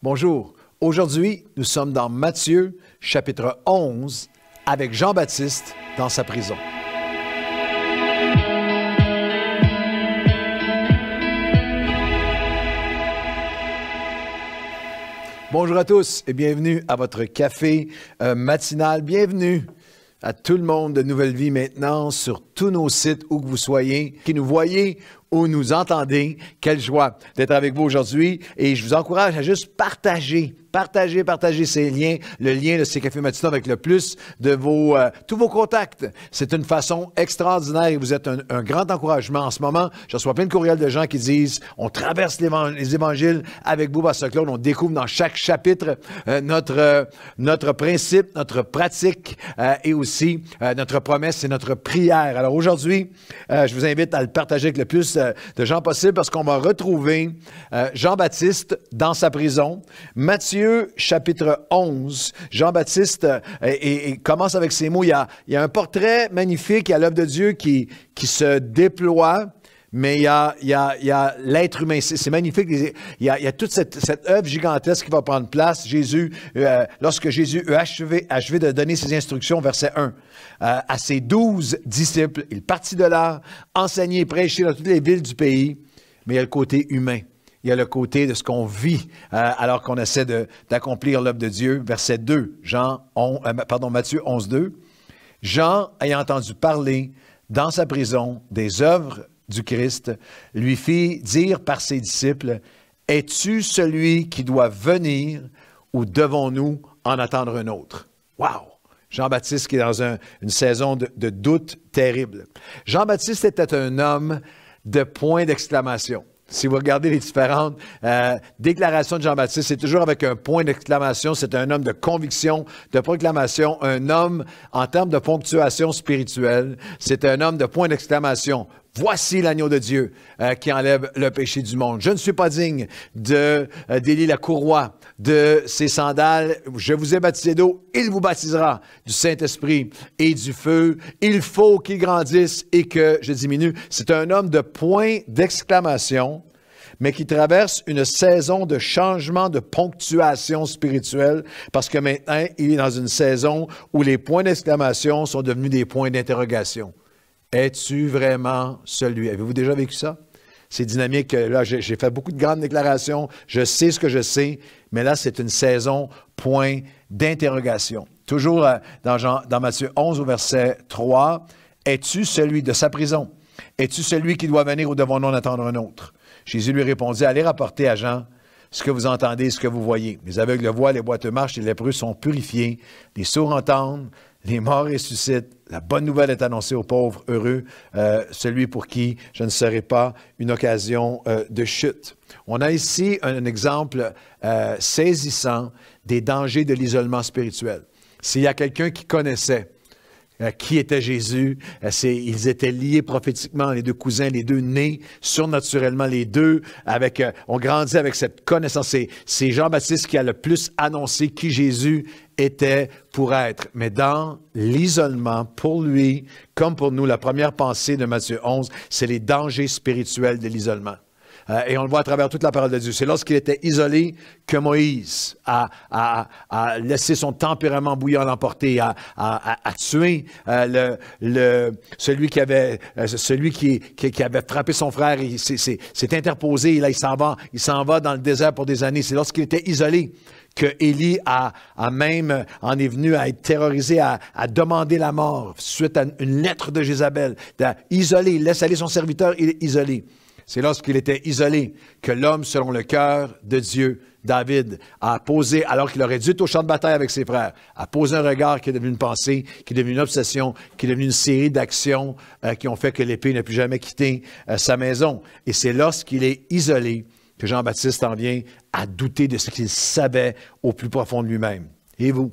Bonjour. Aujourd'hui, nous sommes dans Matthieu, chapitre 11, avec Jean-Baptiste dans sa prison. Bonjour à tous et bienvenue à votre café matinal. Bienvenue à tout le monde de Nouvelle Vie maintenant sur tous nos sites, où que vous soyez, qui nous voyez ou nous entendez. Quelle joie d'être avec vous aujourd'hui et je vous encourage à juste partager ces liens, le lien de ces cafés matinaux avec le plus de tous vos contacts. C'est une façon extraordinaire et vous êtes un grand encouragement. En ce moment, je reçois plein de courriels de gens qui disent on traverse les évangiles avec vous, Pasteur Claude. On découvre dans chaque chapitre notre principe, notre pratique et aussi notre promesse et notre prière. Alors aujourd'hui, je vous invite à le partager avec le plus de gens possible parce qu'on va retrouver Jean-Baptiste dans sa prison. Matthieu chapitre 11, Jean-Baptiste commence avec ces mots. Il y a un portrait magnifique à l'œuvre de Dieu qui se déploie, mais il y a l'être humain. C'est magnifique. Il y a toute cette œuvre gigantesque qui va prendre place. Lorsque Jésus a achevé de donner ses instructions, verset 1, à ses 12 disciples, il partit de là, enseigner et prêcher dans toutes les villes du pays, mais il y a le côté humain. Il y a le côté de ce qu'on vit alors qu'on essaie d'accomplir l'œuvre de Dieu. Verset 2, Matthieu 11, 2. Jean, ayant entendu parler dans sa prison des œuvres du Christ, lui fit dire par ses disciples, « Es-tu celui qui doit venir ou devons-nous en attendre un autre? » Wow! Jean-Baptiste qui est dans une saison de doute terrible. Jean-Baptiste était un homme de point d'exclamation. Si vous regardez les différentes déclarations de Jean-Baptiste, c'est toujours avec un point d'exclamation. C'est un homme de conviction, de proclamation, un homme en termes de ponctuation spirituelle. C'est un homme de point d'exclamation. Voici l'agneau de Dieu qui enlève le péché du monde. Je ne suis pas digne d'élier la courroie de ses sandales. Je vous ai baptisé d'eau, il vous baptisera du Saint-Esprit et du feu. Il faut qu'il grandisse et que je diminue. C'est un homme de point d'exclamation, mais qui traverse une saison de changement de ponctuation spirituelle parce que maintenant, il est dans une saison où les points d'exclamation sont devenus des points d'interrogation. Es-tu vraiment celui? Avez-vous déjà vécu ça? C'est dynamique. Là, j'ai fait beaucoup de grandes déclarations. Je sais ce que je sais, mais là, c'est une saison point d'interrogation. Toujours dans Matthieu 11 au verset 3, es-tu celui de sa prison? Es-tu celui qui doit venir ou devons-nous en attendre un autre? Jésus lui répondit, allez rapporter à Jean ce que vous entendez, ce que vous voyez. Les aveugles voient, les boiteux marchent, les lépreux sont purifiés, les sourds entendent, les morts ressuscitent. La bonne nouvelle est annoncée aux pauvres, heureux, celui pour qui je ne serai pas une occasion de chute. On a ici un exemple saisissant des dangers de l'isolement spirituel. S'il y a quelqu'un qui connaissait qui était Jésus, ils étaient liés prophétiquement, les deux cousins, les deux nés surnaturellement, les deux ont grandi avec cette connaissance. C'est Jean-Baptiste qui a le plus annoncé qui Jésus était pour être. Mais dans l'isolement, pour lui, comme pour nous, la première pensée de Matthieu 11, c'est les dangers spirituels de l'isolement. Et on le voit à travers toute la parole de Dieu. C'est lorsqu'il était isolé que Moïse a laissé son tempérament bouillant l'emporter, a tué celui qui avait frappé son frère. Il s'est interposé. Et là, il s'en va dans le désert pour des années. C'est lorsqu'il était isolé que Élie en est venu à être terrorisé, à demander la mort suite à une lettre de Jézabel. Isolé, il laisse aller son serviteur, il est isolé. C'est lorsqu'il était isolé que l'homme, selon le cœur de Dieu, David, a posé, alors qu'il aurait dû être au champ de bataille avec ses frères, a posé un regard qui est devenu une pensée, qui est devenu une obsession, qui est devenu une série d'actions qui ont fait que l'épée n'a plus jamais quitté sa maison. Et c'est lorsqu'il est isolé que Jean-Baptiste en vient à douter de ce qu'il savait au plus profond de lui-même. Et vous?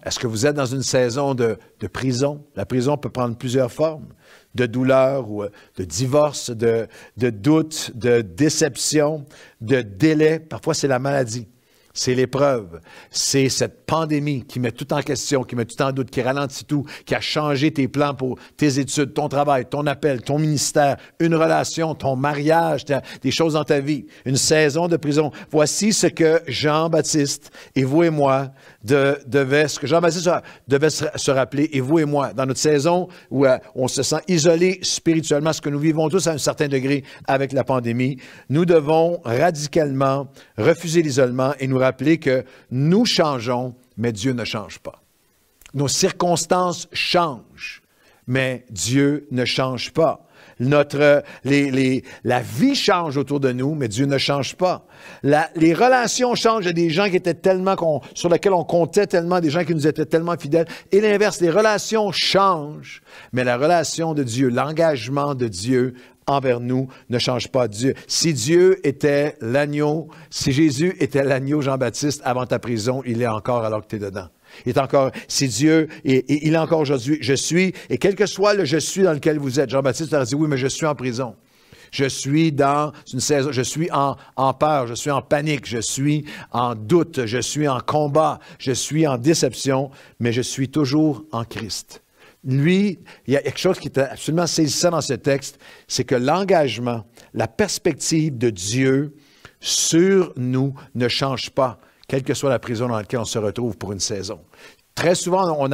Est-ce que vous êtes dans une saison de prison? La prison peut prendre plusieurs formes. De douleur ou de divorce, de doute, de déception, de délai. Parfois, c'est la maladie. C'est l'épreuve, c'est cette pandémie qui met tout en question, qui met tout en doute, qui ralentit tout, qui a changé tes plans pour tes études, ton travail, ton appel, ton ministère, une relation, ton mariage, des choses dans ta vie, une saison de prison. Voici ce que Jean-Baptiste et vous et moi ce que Jean-Baptiste devait se rappeler, et vous et moi, dans notre saison où on se sent isolé spirituellement, ce que nous vivons tous à un certain degré avec la pandémie, nous devons radicalement refuser l'isolement et nous rappeler que nous changeons, mais Dieu ne change pas. Nos circonstances changent, mais Dieu ne change pas. La vie change autour de nous, mais Dieu ne change pas. Les relations changent. Il y a des gens qui étaient sur lesquels on comptait tellement, des gens qui nous étaient tellement fidèles. Et l'inverse, les relations changent, mais la relation de Dieu, l'engagement de Dieu envers nous ne change pas. Dieu. Si Dieu était l'agneau, si Jésus était l'agneau Jean-Baptiste avant ta prison, il est encore alors que tu es dedans. Il est encore, si Dieu, et il est encore aujourd'hui, je suis, et quel que soit le je suis dans lequel vous êtes, Jean-Baptiste a dit, oui, mais je suis en prison. Je suis dans une saison, je suis en peur, je suis en panique, je suis en doute, je suis en combat, je suis en déception, mais je suis toujours en Christ. Lui, il y a quelque chose qui est absolument saisissant dans ce texte, c'est que l'engagement, la perspective de Dieu sur nous ne change pas, quelle que soit la prison dans laquelle on se retrouve pour une saison. Très souvent, on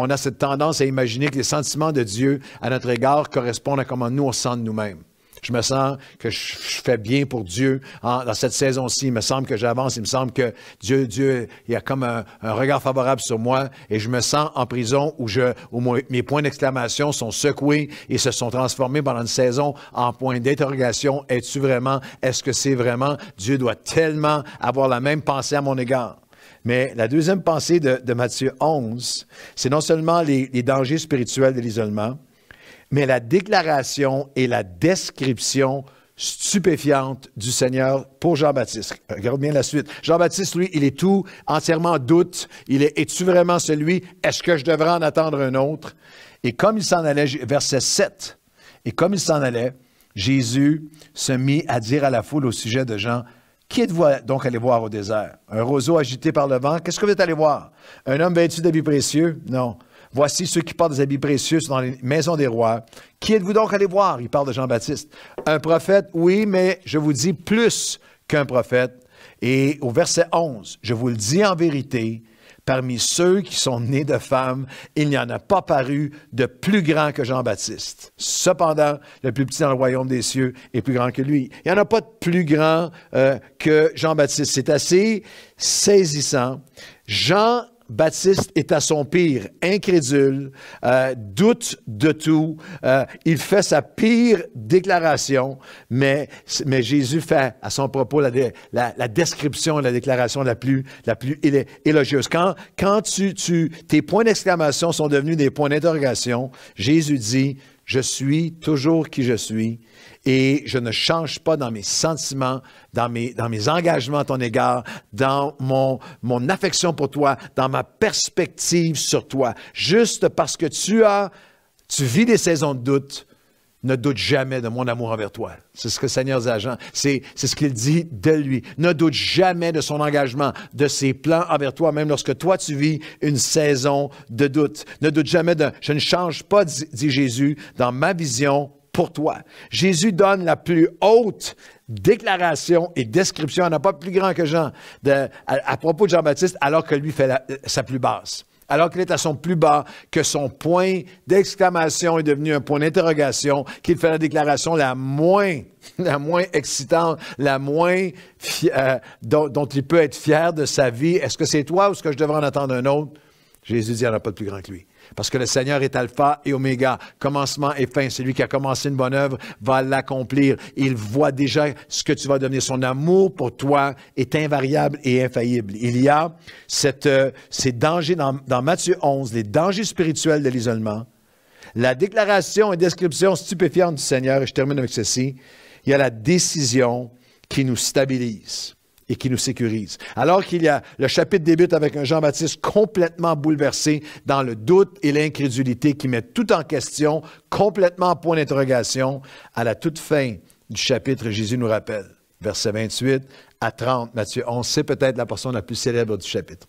a cette tendance à imaginer que les sentiments de Dieu à notre égard correspondent à comment nous on se sent de nous-mêmes. Je me sens que je fais bien pour Dieu dans cette saison-ci. Il me semble que j'avance. Il me semble que Dieu, il y a comme un regard favorable sur moi et je me sens en prison où mes points d'exclamation sont secoués et se sont transformés pendant une saison en points d'interrogation. Es-tu vraiment? Est-ce que c'est vraiment? Dieu doit tellement avoir la même pensée à mon égard. Mais la deuxième pensée de Matthieu 11, c'est non seulement les dangers spirituels de l'isolement, mais la déclaration et la description stupéfiante du Seigneur pour Jean-Baptiste. Regarde bien la suite. Jean-Baptiste, lui, il est tout entièrement en doute. Es-tu vraiment celui? Est-ce que je devrais en attendre un autre? Et comme il s'en allait, verset 7, et comme il s'en allait, Jésus se mit à dire à la foule au sujet de Jean, « Qui êtes-vous donc allé voir au désert? Un roseau agité par le vent? Qu'est-ce que vous êtes allé voir? Un homme vêtu d'habits précieux? Non. Voici ceux qui portent des habits précieux dans les maisons des rois. Qui êtes-vous donc allé voir? » Il parle de Jean-Baptiste. Un prophète, oui, mais je vous dis plus qu'un prophète. Et au verset 11, je vous le dis en vérité, parmi ceux qui sont nés de femmes, il n'y en a pas paru de plus grand que Jean-Baptiste. Cependant, le plus petit dans le royaume des cieux est plus grand que lui. Il n'y en a pas de plus grand que Jean-Baptiste. C'est assez saisissant. Jean-Baptiste est à son pire, incrédule, doute de tout. Il fait sa pire déclaration, mais Jésus fait à son propos la description, la déclaration la plus élogieuse. Quand tes points d'exclamation sont devenus des points d'interrogation, Jésus dit, « Je suis toujours qui je suis. » Et je ne change pas dans mes sentiments, dans mes engagements à ton égard, dans mon affection pour toi, dans ma perspective sur toi. Juste parce que tu vis des saisons de doute, ne doute jamais de mon amour envers toi. C'est ce que le Seigneur dit à Jean. C'est ce qu'il dit de lui. Ne doute jamais de son engagement, de ses plans envers toi, même lorsque toi tu vis une saison de doute. Ne doute jamais je ne change pas, dit Jésus, dans ma vision pour toi. Jésus donne la plus haute déclaration et description, il n'y en a pas plus grand que Jean, à propos de Jean-Baptiste, alors que lui fait sa plus basse. Alors qu'il est à son plus bas, que son point d'exclamation est devenu un point d'interrogation, qu'il fait la déclaration la moins excitante, la moins dont il peut être fier de sa vie. Est-ce que c'est toi ou est-ce que je devrais en attendre un autre? Jésus dit, il n'y en a pas de plus grand que lui. Parce que le Seigneur est alpha et oméga, commencement et fin. C'est lui qui a commencé une bonne œuvre, va l'accomplir. Il voit déjà ce que tu vas devenir. Son amour pour toi est invariable et infaillible. Il y a ces dangers dans Matthieu 11, les dangers spirituels de l'isolement, la déclaration et description stupéfiante du Seigneur, et je termine avec ceci, il y a la décision qui nous stabilise et qui nous sécurise. Alors le chapitre débute avec un Jean-Baptiste complètement bouleversé dans le doute et l'incrédulité qui met tout en question, complètement en point d'interrogation. À la toute fin du chapitre, Jésus nous rappelle, versets 28 à 30, Matthieu 11, c'est peut-être la portion la plus célèbre du chapitre.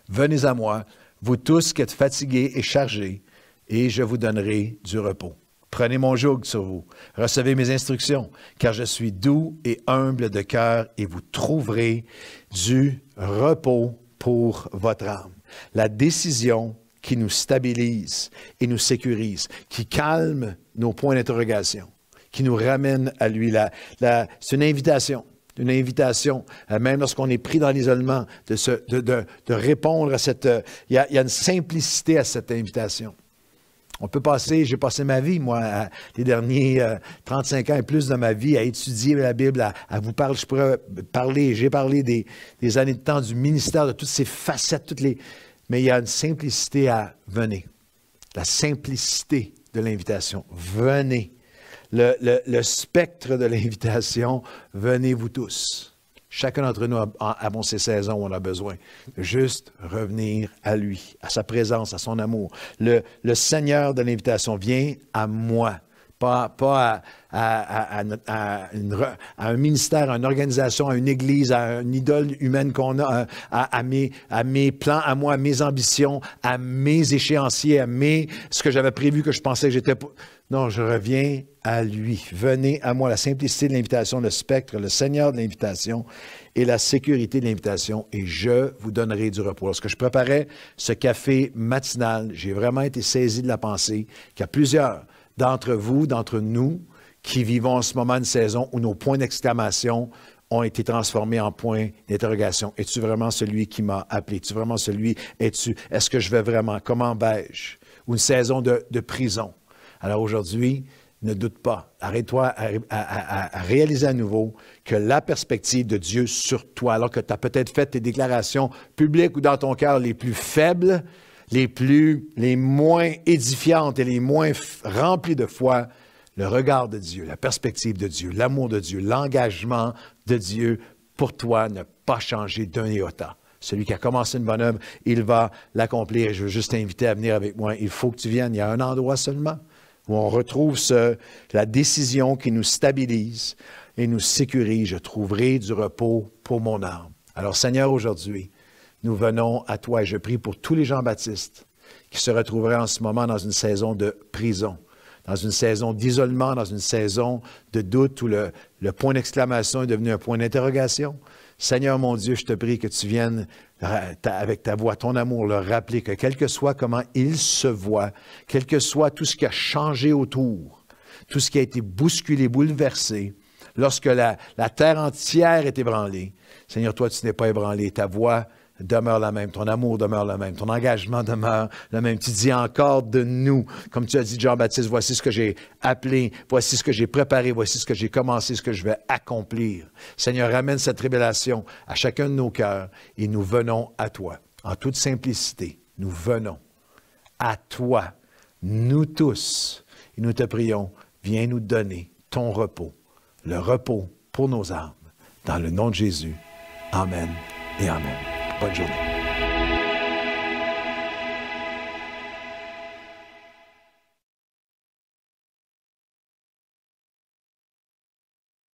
Venez à moi, vous tous qui êtes fatigués et chargés, et je vous donnerai du repos. Prenez mon joug sur vous, recevez mes instructions, car je suis doux et humble de cœur, et vous trouverez du repos pour votre âme. La décision qui nous stabilise et nous sécurise, qui calme nos points d'interrogation, qui nous ramène à lui. C'est une invitation. Une invitation, même lorsqu'on est pris dans l'isolement, de répondre à cette... Il y a une simplicité à cette invitation. On peut j'ai passé ma vie, moi, les derniers 35 ans et plus de ma vie, à étudier la Bible, à vous parler. Je pourrais parler, j'ai parlé des années de temps, du ministère, de toutes ces facettes, mais il y a une simplicité à venez. La simplicité de l'invitation. Venez. Le spectre de l'invitation, venez vous tous. Chacun d'entre nous a ces saisons où on a besoin de juste revenir à lui, à sa présence, à son amour. Le Seigneur de l'invitation vient à moi, pas à un ministère, à une organisation, à une église, à une idole humaine qu'on a, à mes plans, à moi, à mes ambitions, à mes échéanciers, ce que j'avais prévu, que je pensais que j'étais... Non, je reviens à lui. Venez à moi, la simplicité de l'invitation, le spectre, le Seigneur de l'invitation et la sécurité de l'invitation, et je vous donnerai du repos. Lorsque je préparais ce café matinal, j'ai vraiment été saisi de la pensée qu'il y a plusieurs d'entre vous, d'entre nous, qui vivons en ce moment une saison où nos points d'exclamation ont été transformés en points d'interrogation. Es-tu vraiment celui qui m'a appelé? Es-tu vraiment celui? Est-ce que je vais vraiment? Comment vais-je? Ou une saison de prison. Alors aujourd'hui, ne doute pas. Arrête-toi à réaliser à nouveau que la perspective de Dieu sur toi, alors que tu as peut-être fait tes déclarations publiques ou dans ton cœur les plus faibles, les moins édifiantes et les moins remplies de foi, le regard de Dieu, la perspective de Dieu, l'amour de Dieu, l'engagement de Dieu pour toi n'a pas changé d'un iota. Celui qui a commencé une bonne œuvre, il va l'accomplir. Je veux juste t'inviter à venir avec moi. Il faut que tu viennes. Il y a un endroit seulement où on retrouve la décision qui nous stabilise et nous sécurise. Je trouverai du repos pour mon âme. Alors, Seigneur, aujourd'hui, nous venons à toi et je prie pour tous les Jean-Baptistes qui se retrouveraient en ce moment dans une saison de prison, dans une saison d'isolement, dans une saison de doute où le point d'exclamation est devenu un point d'interrogation. Seigneur mon Dieu, je te prie que tu viennes avec ta voix, ton amour, leur rappeler que quel que soit comment ils se voient, quel que soit tout ce qui a changé autour, tout ce qui a été bousculé, bouleversé, lorsque la terre entière est ébranlée, Seigneur, toi, tu n'es pas ébranlé, ta voix demeure la même, ton amour demeure le même, ton engagement demeure le même. Tu dis encore de nous, comme tu as dit Jean-Baptiste, voici ce que j'ai appelé, voici ce que j'ai préparé, voici ce que j'ai commencé, ce que je vais accomplir. Seigneur, ramène cette révélation à chacun de nos cœurs et nous venons à toi. En toute simplicité, nous venons à toi, nous tous, et nous te prions, viens nous donner ton repos, le repos pour nos âmes. Dans le nom de Jésus, Amen et Amen. Bonne journée.